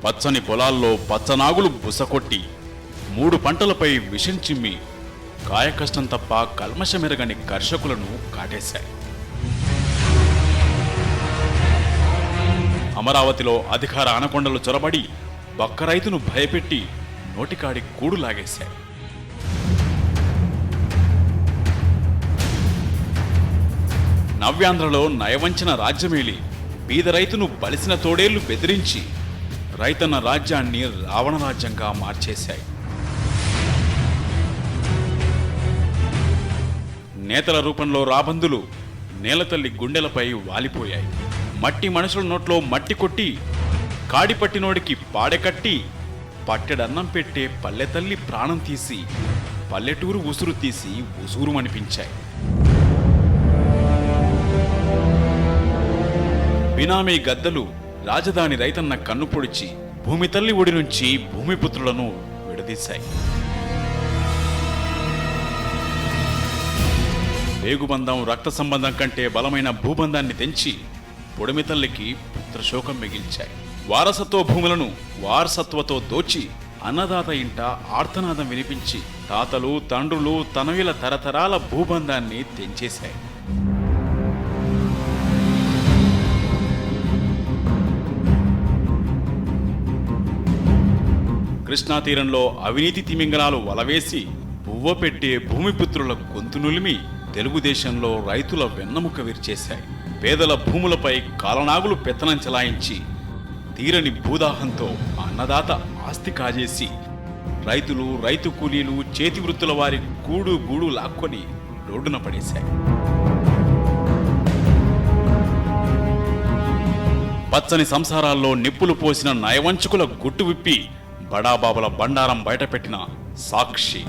పచ్చని పొలాల్లో పచ్చనాగులు బుసకొట్టి 3 పంటలపై విషం చిమ్మి కాయకష్టం తప్ప కల్మషమెరగని కర్షకులను కాటేశాయి. అమరావతిలో అధికార ఆనకొండలు చొరబడి బక్క రైతును భయపెట్టి నోటికాడి కూడు లాగేశాయి. నవ్యాంధ్రలో నయవంచన రాజ్యమేలి బీద రైతును బలిసిన తోడేళ్లు బెదిరించి రైతన్న రాజ్యాన్ని రావణ రాజ్యంగా మార్చేశాయి. నేతల రూపంలో రాబందులు నేలతల్లి గుండెలపై వాలిపోయాయి. మట్టి మనుషుల నోట్లో మట్టి కొట్టి కాడిపట్టినోడికి పాడెకట్టి పట్టెడన్నం పెట్టే పల్లెతల్లి ప్రాణం తీసి పల్లెటూరు ఉసురు తీసి ఉసూరుమనిపించాయి. బినామీ గద్దలు రాజధాని రైతన్న కన్ను పొడిచి భూమి తల్లి ఒడి నుంచి భూమిపుత్రులను విడదీశాయి. వేగుబంధం రక్త సంబంధం కంటే బలమైన భూబంధాన్ని తెంచి పొడిమి తల్లికి పుత్రశోకం మిగిల్చాయి. వారసత్వ భూములను వారసత్వతో దోచి అన్నదాత ఇంట ఆర్తనాదం వినిపించి తాతలు తండ్రులు తనయుల తరతరాల భూబంధాన్ని తెంచేశాయి. కృష్ణా తీరంలో అవినీతి తిమింగలాలు వలవేసి పువ్వ పెట్టే భూమిపుత్రుల గొంతు నులిమి తెలుగుదేశంలో రైతుల వెన్నముక విరిచేశాయి. పేదల భూములపై కాలనాగులు పెత్తనం చెలాయించి తీరని భూదాహంతో అన్నదాత ఆస్తి కాజేసి రైతులు రైతు కూలీలు చేతి వృత్తుల వారి కూడు గూడు లాక్కొని రోడ్డున పడేశాయి. పచ్చని సంసారాల్లో నిప్పులు పోసిన నయవంచుకుల గుట్టు విప్పి బడాబాబుల బండారం బయటపెట్టిన సాక్షి.